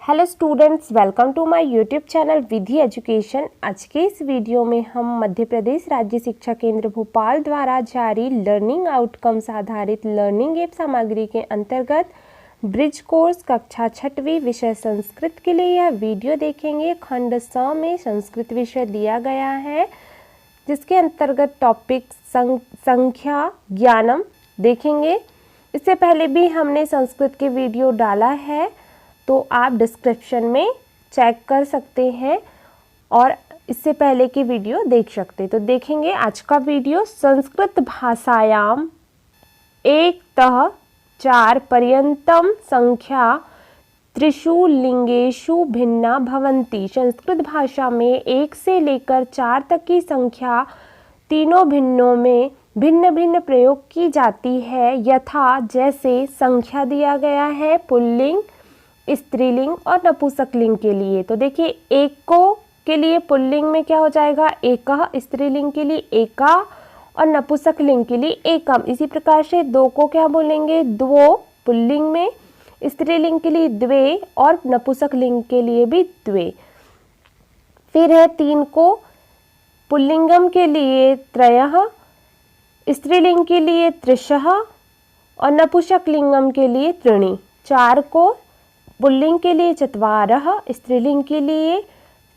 Hello students, welcome to my YouTube channel Vidhi education. आज के इस वीडियो में हम मध्य प्रदेश राज्य शिक्षा केंद्र भोपाल द्वारा जारी लर्निंग आउटकम्स आधारित लर्निंग एप सामग्री के अंतर्गत ब्रिज कोर्स कक्षा 6वीं विषय संस्कृत के लिए यह वीडियो देखेंगे। खंड 100 में संस्कृत विषय दिया गया है, जिसके अंतर्गत टॉपिक संख्या ज्ञानम देखेंगे। इससे पहले भी हमने संस्कृत के वीडियो डाला है, तो आप डिस्क्रिप्शन में चेक कर सकते हैं और इससे पहले की वीडियो देख सकते हैं। तो देखेंगे आज का वीडियो। संस्कृत भाषायाम 1तः 4 पर्यंतम संख्या त्रिषु लिंगेषु भिन्ना भवन्ति। संस्कृत भाषा में 1 से लेकर 4 तक की संख्या तीनों भिन्नों में भिन्न भिन्न प्रयोग की जाती है। यथा जैसे संख्या दिया गया है पुल्लिंग, स्त्रीलिंग और नपुंसकलिंग के लिए। तो देखिए, एक को के लिए पुल्लिंग में क्या हो जाएगा, एकः, स्त्रीलिंग के लिए एका और नपुंसकलिंग के लिए एकम। इसी प्रकार से 2 को क्या बोलेंगे, द्वो पुल्लिंग में, स्त्रीलिंग के लिए द्वे और नपुंसकलिंग के लिए भी द्वे। फिर है 3 को पुल्लिंगम के लिए त्रयः, स्त्रीलिंग के लिए त्रिशः और नपुंसकलिंगम के लिए त्रीणि। 4 को पुल्लिंग के लिए चत्वारः, स्त्रीलिंग के लिए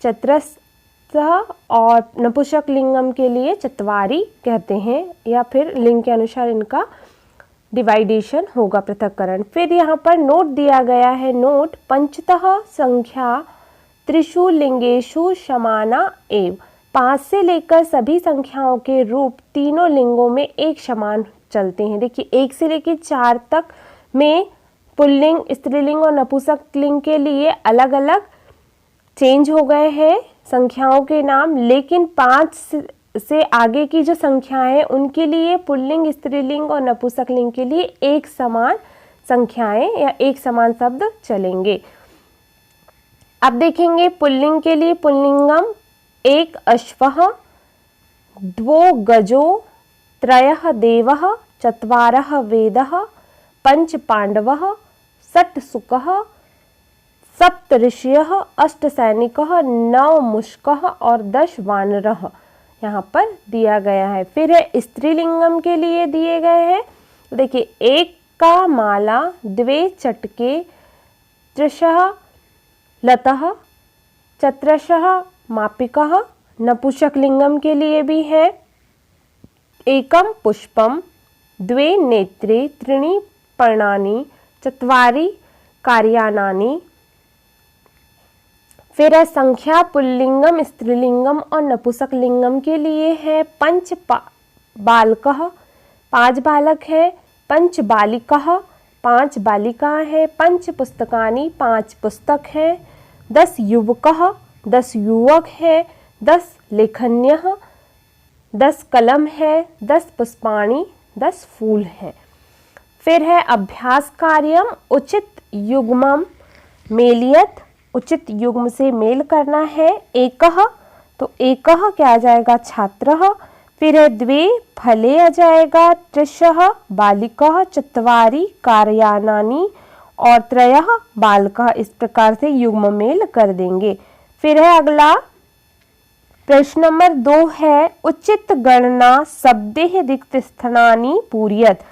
चतुरस्रः और नपुंसकलिंगम के लिए चत्वारि कहते हैं, या फिर लिंग के अनुसार इनका डिवाइडेशन होगा, पृथक्करण। फिर यहाँ पर नोट दिया गया है, नोट पंचतः संख्या त्रिषु लिंगेषु समाना एव। 5 से लेकर सभी संख्याओं के रूप तीनों लिंगों में एक समान चलते हैं। देखिए, 1 से लेकर 4 तक में पुल्लिंग, स्त्रीलिंग और नपुंसकलिंग के लिए अलग अलग चेंज हो गए हैं संख्याओं के नाम, लेकिन 5 से आगे की जो संख्याएं हैं उनके लिए पुल्लिंग, स्त्रीलिंग और नपुंसकलिंग के लिए एक समान संख्याएं या एक समान शब्द चलेंगे। अब देखेंगे पुल्लिंग के लिए पुल्लिंगम 1 अश्वः, 2 गजो, 3 देवः, 4 वेदः, 5 पांडवः, 6 सुकः, 7 ऋषयः, 8 सैनिकः, 9 मुश्कः और 10 वानरः यहाँ पर दिया गया है। फिर है स्त्रीलिंगम के लिए दिए गए हैं। देखिए, 1 का माला, 2 चटके, 3 लतः, 4 मापिकः। नपुंसकलिंगम के लिए भी है 1 पुष्पम, 2 नेत्रे, 3 पर्णानि, 4 कार्यानानि। फिर है संख्या पुल्लिंगम, स्त्रीलिंगम और नपुंसकलिंगम के लिए है 5 बालकः, 5 बालक है, 5 बालिकाः, 5 बालिकाएं हैं, 5 पुस्तकानि, 5 पुस्तक है, 10 युवकः, 10 युवक है, 10 लेखन्यः, 10 कलम है, 10 पुष्पाणि, 10 फूल हैं। फिर है अभ्यास कार्यम उचित युग्मम मेलियत, उचित युग्म से मेल करना है। एकः, तो एकः क्या आ जाएगा, छात्रः। फिर है 2 फले आ जाएगा, 3 बालिकः, 4 कार्यानानि और 3 बालकः। इस प्रकार से युग्म मेल कर देंगे। फिर है अगला प्रश्न नंबर 2 है उचित गणना शब्देः रिक्त स्थानानि पूरयत।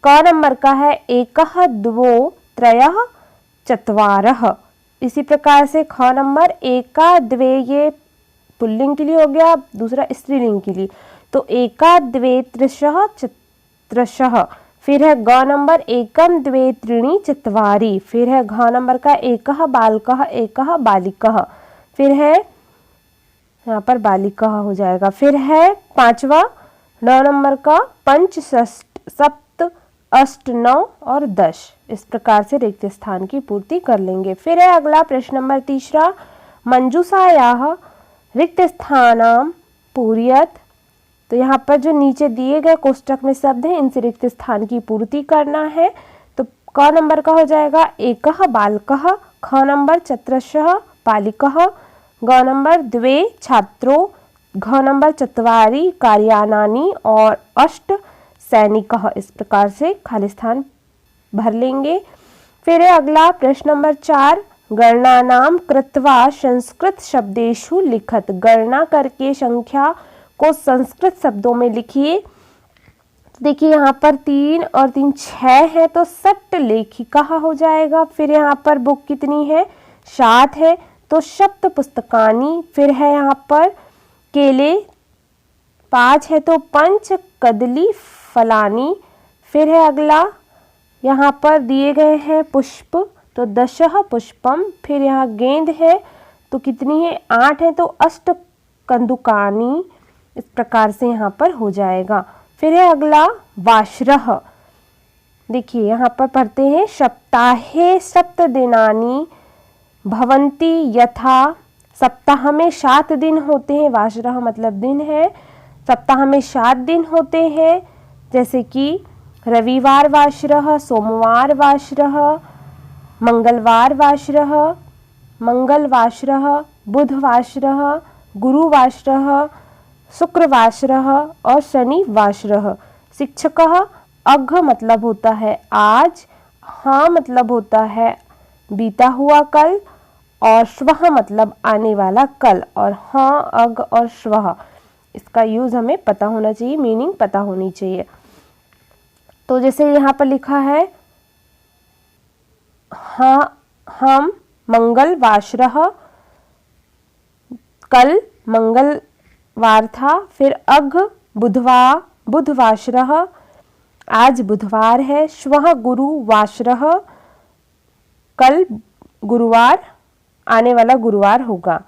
क नंबर का है 1, 2, 3, 4। इसी प्रकार से ख नंबर 1, 2 ये पुल्लिंग के लिए हो गया, दूसरा स्त्रीलिंग के लिए, तो 1, 2, 3, 4। फिर है ग नंबर 1, 2, 3, 4। फिर है घ नंबर का 1 बालकः, 1 बालिकः। फिर है यहाँ पर बालिका हो जाएगा। फिर है 5वां 9 नंबर का 5, 6, 7, 8, 9 और 10। इस प्रकार से रिक्त स्थान की पूर्ति कर लेंगे। फिर है अगला प्रश्न नंबर 3 मंजूषायाः रिक्त स्थानाम पूरयत। तो यहाँ पर जो नीचे दिए गए कोष्टक में शब्द हैं, इनसे रिक्त स्थान की पूर्ति करना है। तो क नंबर का हो जाएगा 1 बालकः, ख नंबर 4 बालिकः, ग नंबर 2 छात्रों, घ नंबर 4 कार्यानानि और 8 सैनिकः। इस प्रकार से खाली स्थान भर लेंगे। फिर है अगला प्रश्न नंबर 4 गणनानां कृत्वा संस्कृत शब्देषु लिखत। गणना करके संख्या को संस्कृत शब्दों में लिखिए। देखिए यहाँ पर 3 और 3 6 है तो सप्त लेखिका हो जाएगा। फिर यहाँ पर बुक कितनी है 7 है तो सप्त पुस्तकानी। फिर है यहाँ पर केले 5 है तो पंच कदली फलानी। फिर है अगला यहाँ पर दिए गए हैं पुष्प तो दशः पुष्पम। फिर यहाँ गेंद है तो कितनी है 8 है तो अष्ट कंदुकानी। इस प्रकार से यहाँ पर हो जाएगा। फिर है अगला वाश्रः। देखिए यहाँ पर पढ़ते हैं सप्ताहे सप्त दिनानि भवन्ति यथा। सप्ताह में 7 दिन होते हैं। वाश्रः मतलब दिन है। सप्ताह में 7 दिन होते हैं जैसे कि रविवार वाश्रः, सोमवार वाश्रः, मंगलवार वाश्रः, मंगल वाश्रः, बुध वाश्रः, गुरु वाश्रः, शुक्र वाश्रः और शनि वाश्रः। शिक्षकः अघ मतलब होता है आज, हाँ मतलब होता है बीता हुआ कल और श्वः मतलब आने वाला कल। और हाँ अघ और श्वः इसका यूज हमें पता होना चाहिए, मीनिंग पता होनी चाहिए। तो जैसे यहाँ पर लिखा है हाँ हम मंगल वाश्रः, कल मंगलवार था। फिर अघ बुध वाश्रः, आज बुधवार है। श्वः गुरु वाश्रः, कल गुरुवार आने वाला गुरुवार होगा।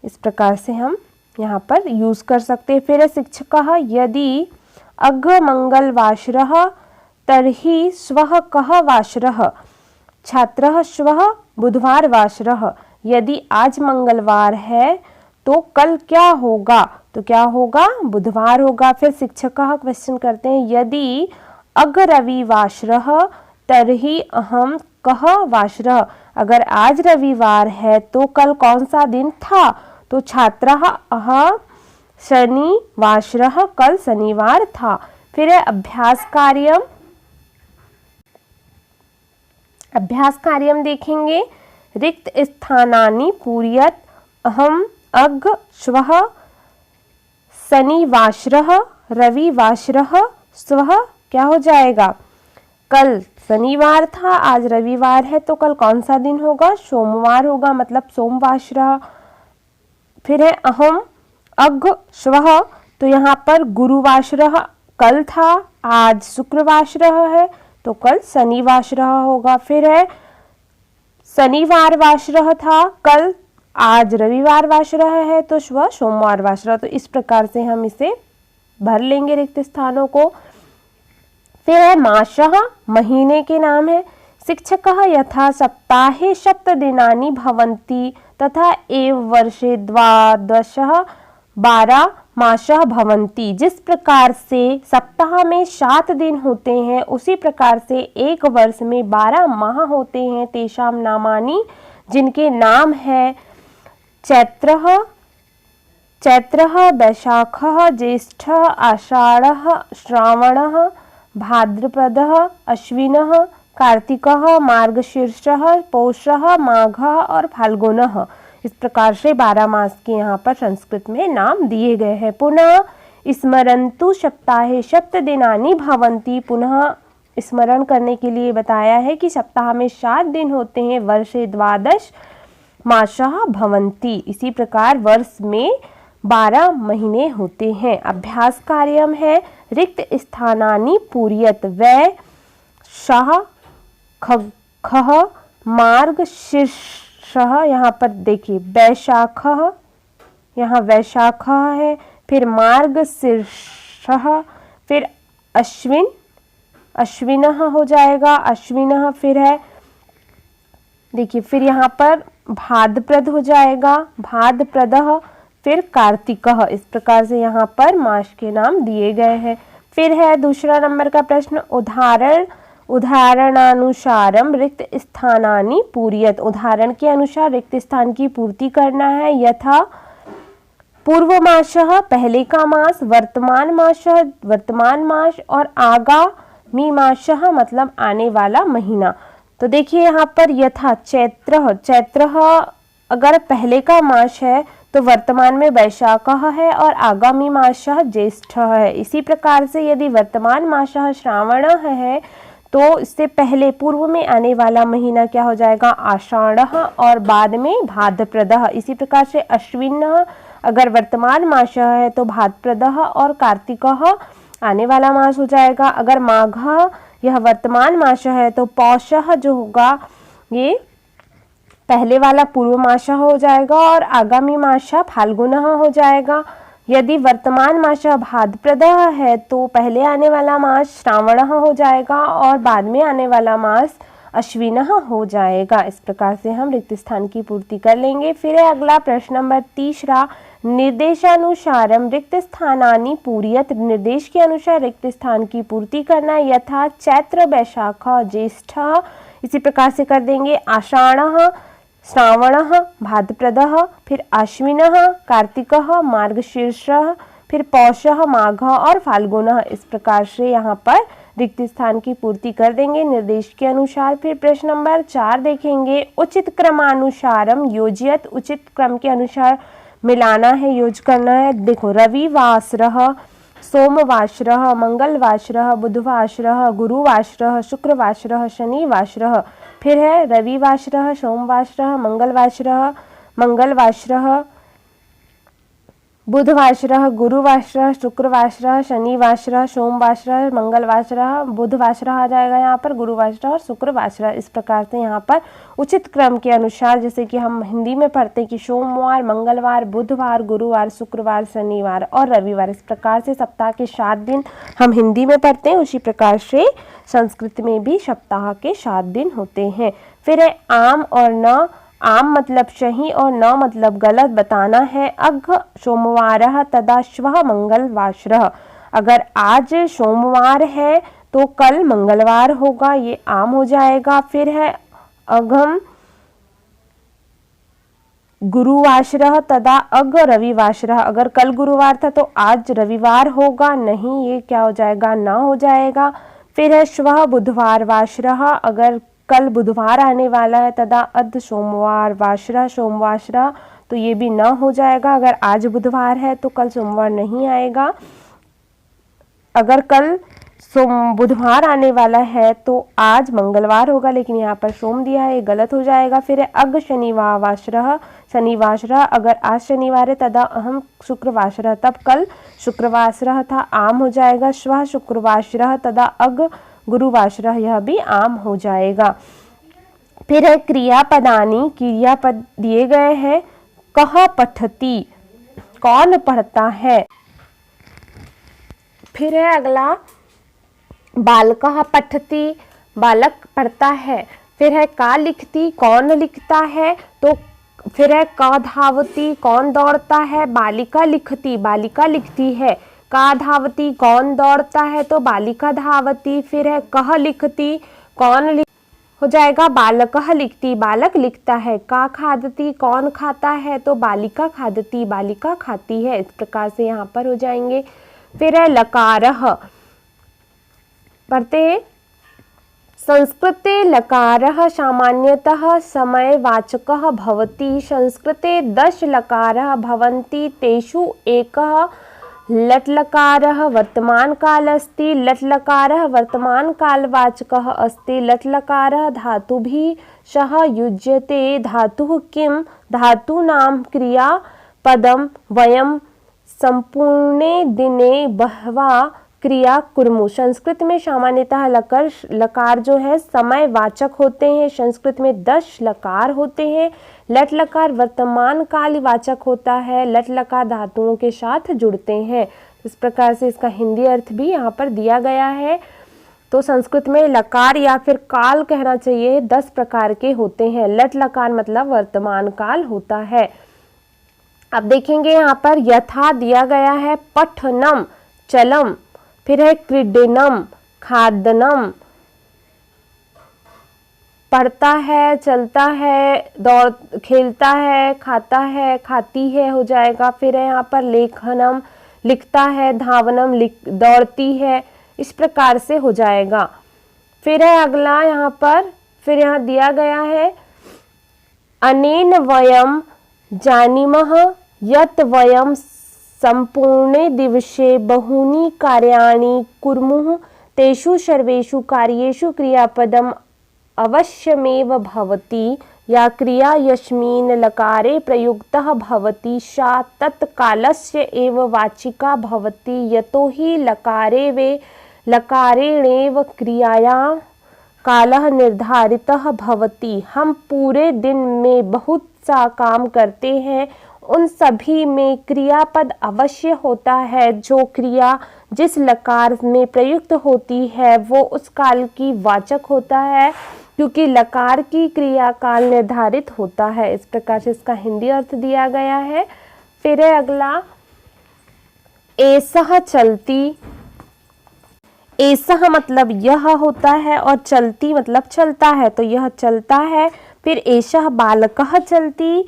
इस प्रकार से हम यहाँ पर यूज कर सकते हैं। फिर शिक्षकः यदि अघ मंगल वाश्रः तर्हि श्वः कः वाश्रः। छात्रः श्वः बुधवार वाश्रः। यदि आज मंगलवार है तो कल क्या होगा, तो क्या होगा बुधवार होगा। फिर शिक्षकः क्वेश्चन करते हैं यदि अघ रवि वाश्रः तर्हि अहम कः वाश्रः। अगर आज रविवार है तो कल कौन सा दिन था, तो छात्रः अह शनि वाश्रः, कल शनिवार था। फिर है अभ्यास कार्यम। अभ्यास कार्यम देखेंगे रिक्त स्थानानि पूरयत। अहम अघ श्वः शनि वाश्रः रवि वाश्रः स्वः क्या हो जाएगा, कल शनिवार था आज रविवार है तो कल कौन सा दिन होगा, सोमवार होगा, मतलब सोमवाश्रः। फिर है अहम अघ श्वः, तो यहाँ पर गुरुवाश्रः कल था आज शुक्रवाश्रः है तो कल शनिवाश्रः होगा। फिर है शनिवार वाश्रः था कल, आज रविवार वाश्रः है तो श्व सोमवार वाश्रः। तो इस प्रकार से हम इसे भर लेंगे रिक्त स्थानों को। फिर है मासः, महीने के नाम है। शिक्षकः यथा सप्ताहे सप्त दिनानि भवन्ति तथा एव वर्षे द्वादशः 12 मासः भवन्ति। जिस प्रकार से सप्ताह में 7 दिन होते हैं उसी प्रकार से एक वर्ष में 12 माह होते हैं। तेषां नामानि, जिनके नाम है चैत्रः, वैशाखः, ज्येष्ठः, आषाढ़ः, श्रावणः, भाद्रपदः, अश्विनः, कार्तिकः, मार्गशीर्षः, पौषः, माघः और फाल्गुनः। इस प्रकार से 12 मास के यहाँ पर संस्कृत में नाम दिए गए हैं। पुनः स्मरन्तु सप्ताहे सप्त दिनानि भवन्ति। पुनः स्मरण करने के लिए बताया है कि सप्ताह में 7 दिन होते हैं। वर्षे द्वादश मासः भवन्ति। इसी प्रकार वर्ष में 12 महीने होते हैं। अभ्यास कार्यम है रिक्त स्थानानि पूरयत। वै शाह खः मार्ग शीर्षः, यहाँ पर देखिए वैशाखः, यहाँ वैशाखः है। फिर मार्ग शीर्षः, फिर अश्विनः हो जाएगा, अश्विनः। फिर है देखिए फिर यहाँ पर भाद्रपद हो जाएगा, भाद्रपदः। फिर कार्तिकः। इस प्रकार से यहाँ पर मास के नाम दिए गए हैं। फिर है दूसरा नंबर का प्रश्न, उदाहरणानुसारम रिक्त स्थानानि पूरयत। उदाहरण के अनुसार रिक्त स्थान की पूर्ति करना है। यथा पूर्व मासः, पहले का मास, वर्तमान मासः, वर्तमान मास और आगामी मासः मतलब आने वाला महीना। तो देखिए यहाँ पर यथा चैत्र, चैत्र अगर पहले का मास है तो वर्तमान में वैशाखः है और आगामी मास ज्येष्ठ है। इसी प्रकार से यदि वर्तमान मास श्रावण है तो इससे पहले पूर्व में आने वाला महीना क्या हो जाएगा, आषाढ़, और बाद में भाद्रपद। इसी प्रकार से अश्विन अगर वर्तमान मास है तो भाद्रपद और कार्तिक आने वाला मास हो जाएगा। अगर माघ यह वर्तमान मास है तो पौष जो होगा ये पहले वाला पूर्व मास हो जाएगा और आगामी मास फाल्गुन हो जाएगा। यदि वर्तमान मास भाद्रपद है तो पहले आने वाला मास श्रावण हो जाएगा और बाद में आने वाला मास अश्विन हो जाएगा। इस प्रकार से हम रिक्त स्थान की पूर्ति कर लेंगे। फिर है अगला प्रश्न नंबर 3, निर्देशानुसारम रिक्त स्थानानि पूरयत, निर्देश के अनुसार रिक्त स्थान की पूर्ति करना। यथा चैत्र, वैशाख, ज्येष्ठ, इसी प्रकार से कर देंगे। आषाढ़, श्रावण, भाद्रपद, फिर अश्विन, कार्तिक, मार्गशीर्ष, फिर पौष, माघ और फाल्गुन। इस प्रकार से यहाँ पर रिक्त स्थान की पूर्ति कर देंगे निर्देश के अनुसार। फिर प्रश्न नंबर 4 देखेंगे, उचित क्रमानुसारम योजयत, उचित क्रम के अनुसार मिलाना है, योज करना है। देखो रविवासरः, सोमवासरः, मंगलवासरः, बुधवासरः, गुरुवासरः, शुक्रवासरः, शनिवासरः। फिर है रविवासरः, सोमवासरः, मंगलवासरः, बुधवासरः, गुरुवासरः, शुक्रवासरः, शनिवासरः, सोमवासरः, मंगलवासरः, बुधवासरः आ जाएगा यहाँ पर, गुरुवासरः और शुक्रवासरः। इस प्रकार से यहाँ पर उचित क्रम के अनुसार, जैसे कि हम हिंदी में पढ़ते हैं कि सोमवार, मंगलवार, बुधवार, गुरुवार, शुक्रवार, शनिवार और रविवार, इस प्रकार से सप्ताह के 7 दिन हम हिंदी में पढ़ते हैं, उसी प्रकार से संस्कृत में भी सप्ताह के 7 दिन होते हैं। फिर है आम और न, आम मतलब सही और न मतलब गलत बताना है। अघ सोमवारः तदा श्वः मंगलवासरः, अगर आज सोमवार है तो कल मंगलवार होगा, ये आम हो जाएगा। फिर है अघम गुरुवासरः तदा अघ रविवासरः, अगर कल गुरुवार था तो आज रविवार होगा, नहीं, ये क्या हो जाएगा, ना हो जाएगा। फिर है श्वः बुधवार वासरः, अगर कल बुधवार आने वाला है, तदा अध सोमवार वासरः सोमवासरः, तो ये भी न हो जाएगा, अगर आज बुधवार है तो कल सोमवार नहीं आएगा। अगर कल बुधवार आने वाला है तो आज मंगलवार होगा, लेकिन यहाँ पर सोम दिया है, ये गलत हो जाएगा। फिर अग शनिवार वासरः शनिवासरः, अगर आज शनिवार है तदा अहम शुक्रवासरः, तब कल शुक्रवासरः था, आम हो जाएगा। श्वः शुक्रवासरः तदा अग गुरुवासरः, यह भी आम हो जाएगा। फिर है क्रियापदानी, क्रियापद दिए गए हैं। कह पठती, कौन पढ़ता है। फिर है अगला बालकः पठती, बालक पढ़ता है। फिर है का लिखती, कौन लिखता है। तो फिर है का धावती, कौन दौड़ता है। बालिका लिखती, बालिका लिखती है। का धावती, कौन दौड़ता है, तो बालिका धावती। फिर है कह लिखती, कौन हो जाएगा, बालकः लिखती, बालक लिखता है। का खादती, कौन खाता है, तो बालिका खादती, बालिका खाती है। इस प्रकार से यहाँ पर हो जाएंगे। फिर है लकारः, पढ़ते हैं। संस्कृते लकारः सामान्यतः समयवाचकः भवति। संस्कृते 10 लकारः भवन्ति, तेषु एकः लट्लकारः वर्तमानकाल अस्ति। लट्लकारः वर्तमानकालवाचकः अस्ति। लट्लकारः धातुभिः सह युज्यते। धातुः किं, धातूनां क्रियापदं वयं संपूर्णे दिने बहवा क्रिया कुर्मु। संस्कृत में सामान्यतः लकार जो है समयवाचक होते हैं। संस्कृत में 10 लकार होते हैं। लट लकार वर्तमान कालवाचक होता है। लट लकार धातुओं के साथ जुड़ते हैं। इस प्रकार से इसका हिंदी अर्थ भी यहाँ पर दिया गया है। तो संस्कृत में लकार या फिर काल कहना चाहिए 10 प्रकार के होते हैं। लट लकार मतलब वर्तमान काल होता है। अब देखेंगे यहाँ पर यथा दिया गया है पठनम, चलम, फिर है क्रीडनम, खादनम, पढ़ता है, चलता है, दौड़, खेलता है, खाता है, खाती है हो जाएगा। फिर है यहाँ पर लेखनम, लिखता है, धावनम, दौड़ती है, इस प्रकार से हो जाएगा। फिर है अगला यहाँ पर फिर यहाँ दिया गया है अनेन वयम जानीमः यत् वयम संपूर्णे दिवसे बहूनि कार्याणि कुर्मः तेषु सर्वेषु कार्येषु क्रियापदम् अवश्यमेव भवति। या क्रिया यस्मिन् लकारे प्रयुक्तः भवति सा तत्कालस्य एव वाचिका भवति यतो हि लकारेणेव क्रियाया कालः निर्धारितः भवति। हम पूरे दिन में बहुत सा काम करते हैं, उन सभी में क्रियापद अवश्य होता है। जो क्रिया जिस लकार में प्रयुक्त होती है वो उस काल की वाचक होता है, क्योंकि लकार की क्रिया काल निर्धारित होता है। इस प्रकार से इसका हिंदी अर्थ दिया गया है। फिर है अगला एसह चलती। एसह मतलब यह होता है और चलती मतलब चलता है, तो यह चलता है। फिर एषः बालकः चलती,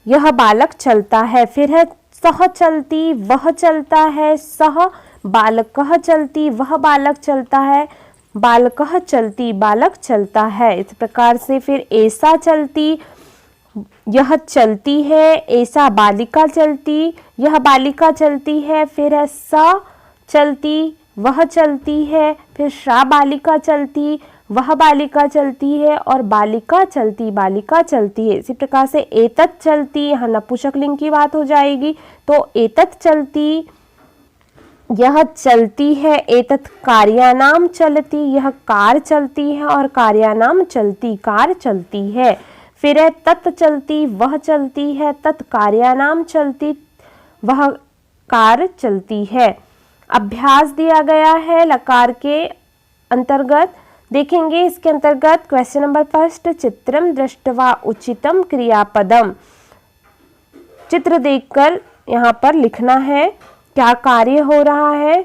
यह बालक चलता है। फिर है सह चलती, वह चलता है। सह बालकः चलती, वह बालक चलता है। बालकः चलती, बालक चलता है। इस प्रकार से फिर ऐसा चलती, यह चलती है। ऐसा बालिका चलती, यह बालिका चलती है। फिर है सा चलती, वह चलती है। फिर सा बालिका चलती, वह बालिका चलती है। और बालिका चलती, बालिका चलती है। इसी प्रकार से एतत् चलती, यहाँ नपुंसक लिंग की बात हो जाएगी, तो एतत् चलती, यह चलती है। एतत् कार्यानाम चलती, यह कार चलती है। और कार्यानाम चलती, कार चलती है। फिर है तत् चलती, वह चलती है। तत् कार्यानाम चलती, वह कार चलती है। अभ्यास दिया गया है लकार के अंतर्गत, देखेंगे इसके अंतर्गत क्वेश्चन नंबर फर्स्ट, चित्रम दृष्ट्वा उचितम क्रियापदम। चित्र देखकर यहाँ पर लिखना है क्या कार्य हो रहा है।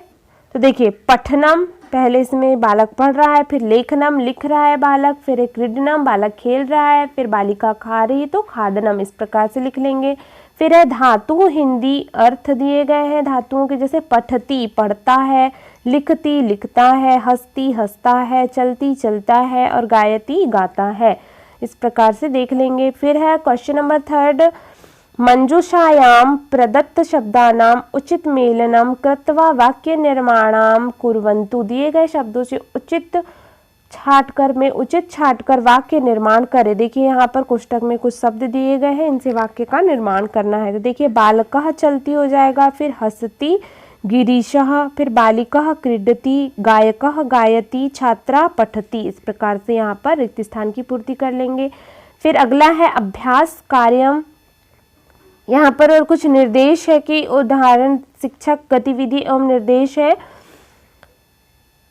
तो देखिए पठनम, पहले इसमें बालक पढ़ रहा है। फिर लेखनम, लिख रहा है बालक। फिर क्रीडनम, बालक खेल रहा है। फिर बालिका खा रही है, तो खादनम, इस प्रकार से लिख लेंगे। फिर है धातु, हिंदी अर्थ दिए गए हैं धातुओं के, जैसे पठती पढ़ता है, लिखती लिखता है, हंसती हंसता है, चलती चलता है और गायती गाता है। इस प्रकार से देख लेंगे। फिर है क्वेश्चन नंबर थर्ड, मंजूषायां प्रदत्त शब्दानां उचित मेलनम कृत्वा वाक्य निर्माणं कुर्वन्तु। दिए गए शब्दों से उचित छांटकर वाक्य निर्माण करें। देखिए यहाँ पर कोष्टक में कुछ शब्द दिए गए हैं, इनसे वाक्य का निर्माण करना है। तो देखिए बालकः चलती हो जाएगा, फिर हसती गिरीशः, फिर बालिकः क्रीडति, गायकः गायति, छात्रा पठति। इस प्रकार से यहाँ पर रिक्त स्थान की पूर्ति कर लेंगे। फिर अगला है अभ्यास कार्यम। यहाँ पर और कुछ निर्देश है कि उदाहरण शिक्षक गतिविधि एवं निर्देश है।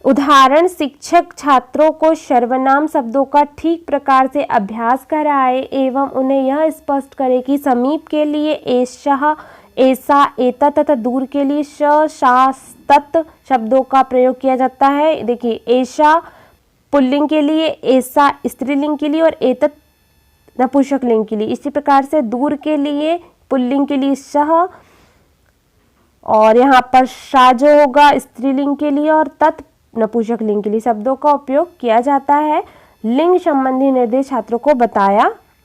उदाहरण शिक्षक छात्रों को सर्वनाम शब्दों का ठीक प्रकार से अभ्यास कराए एवं उन्हें यह स्पष्ट करे कि समीप के लिए एषः, ऐसा, एतत् तथा दूर के लिए श, शा, तत् शब्दों का प्रयोग किया जाता है। देखिए ऐसा पुल्लिंग के लिए, ऐसा स्त्रीलिंग के लिए और एतत् नपुंसक लिंग के लिए। इसी प्रकार से दूर के लिए पुल्लिंग के लिए सह, और यहाँ पर शा जो होगा स्त्रीलिंग के लिए और तत् नपुंसक लिंग के लिए शब्दों का उपयोग किया जाता है। लिंग संबंधी निर्देश छात्रों को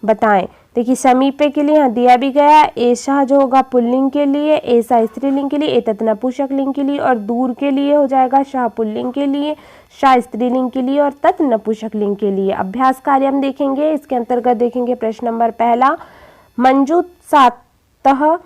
बताएं। देखिए समीपे के लिए यहाँ दिया भी गया, ऐसा जो होगा पुल्लिंग के लिए, ऐसा स्त्रीलिंग के लिए, एतत् नपुंसक लिंग के लिए। और दूर के लिए हो जाएगा शाह पुल्लिंग के लिए, शाह स्त्रीलिंग के लिए और तत् नपुंसक लिंग के लिए। अभ्यास कार्य हम देखेंगे, इसके अंतर्गत देखेंगे प्रश्न नंबर पहला, मंजूषातः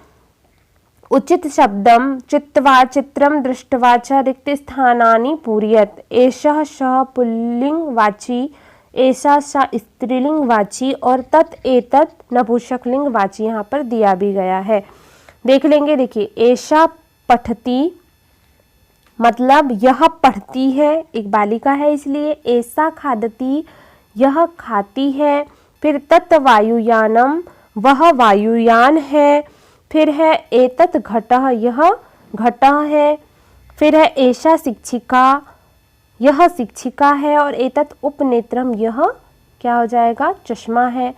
उचित शब्दम चित्वा चित्रम दृष्ट्वा च रिक्त स्थानानि पूरयत। एषः सः पुल्लिंग वाची, ऐसा सा स्त्रीलिंग वाची और तत् एतत् नपुंसकलिंग वाची यहाँ पर दिया भी गया है। देख लेंगे। देखिए ऐसा पठती मतलब यह पढ़ती है, एक बालिका है इसलिए। ऐसा खादती, यह खाती है। फिर तत् वायुयानम, वह वायुयान है। फिर है एतत् घटः, यह घटः है। फिर है ऐसा शिक्षिका, यह शिक्षिका है। और एतत् उपनेत्रम, यह क्या हो जाएगा चश्मा है।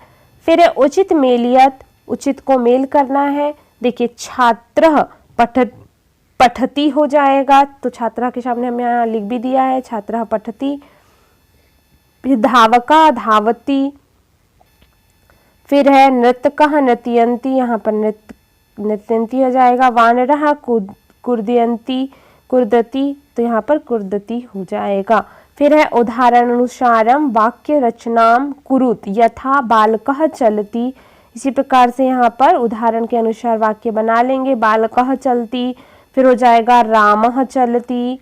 फिर है उचित मेलियत, उचित को मेल करना है। देखिए छात्रः पठती हो जाएगा, तो छात्रा के सामने हमने यहाँ लिख भी दिया है छात्रः पठती। फिर धावका धावती, फिर है नृतकः नृत्यन्ति, यहाँ पर नृत्यन्ति हो जाएगा। वानरः कुर्दयन्ति कुर्दति, तो यहाँ पर कुर्दति हो जाएगा। फिर है उदाहरणानुसारम वाक्य रचनाम कुरुत यथा बालकः चलति, इसी प्रकार से यहाँ पर उदाहरण के अनुसार वाक्य बना लेंगे। बालकः चलति, फिर हो जाएगा रामः चलति,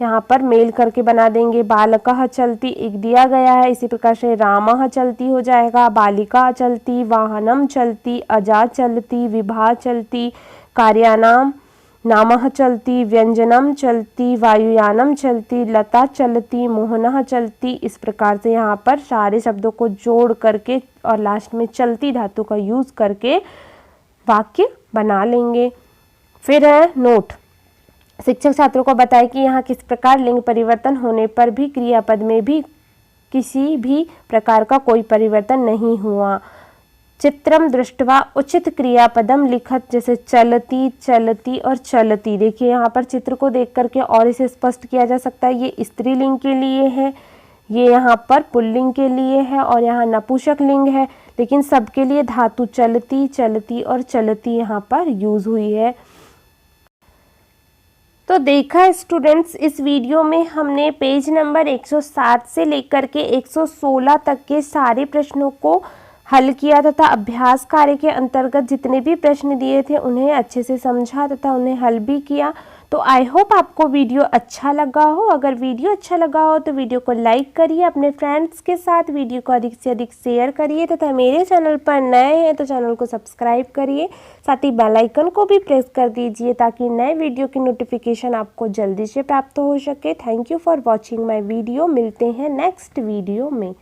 यहाँ पर मेल करके बना देंगे। बालकः चलति एक दिया गया है, इसी प्रकार से रामः चलति हो जाएगा। बालिका चलति, वाहनम चलति, अजा चलति, विभा चलति, कार्यानाम नामः चलति, व्यंजनम चलति, वायुयानम चलति, लता चलति, मोहनः चलति। इस प्रकार से यहाँ पर सारे शब्दों को जोड़ करके और लास्ट में चलती धातु का यूज करके वाक्य बना लेंगे। फिर है नोट, शिक्षक छात्रों को बताए कि यहाँ किस प्रकार लिंग परिवर्तन होने पर भी क्रियापद में भी किसी भी प्रकार का कोई परिवर्तन नहीं हुआ। चित्रम दृष्टवा उचित क्रियापदम लिखत, जैसे चलती, चलती और चलती। देखिए यहाँ पर चित्र को देख करके और इसे स्पष्ट किया जा सकता है। ये स्त्रीलिंग के लिए है, ये यहाँ पर पुल्लिंग के लिए है और यहाँ नपुंसक लिंग है, लेकिन सबके लिए धातु चलती, चलती और चलती यहाँ पर यूज हुई है। तो देखा स्टूडेंट्स, इस वीडियो में हमने पेज नंबर 107 से लेकर के 116 तक के सारे प्रश्नों को हल किया तथा अभ्यास कार्य के अंतर्गत जितने भी प्रश्न दिए थे उन्हें अच्छे से समझा तथा उन्हें हल भी किया। तो आई होप आपको वीडियो अच्छा लगा हो। अगर वीडियो अच्छा लगा हो तो वीडियो को लाइक करिए, अपने फ्रेंड्स के साथ वीडियो को अधिक से अधिक शेयर करिए तथा मेरे चैनल पर नए हैं तो चैनल को सब्सक्राइब करिए, साथ ही बेल आइकन को भी प्रेस कर दीजिए ताकि नए वीडियो की नोटिफिकेशन आपको जल्दी से प्राप्त हो सके। Thank you for watching my video. मिलते हैं नेक्स्ट वीडियो में।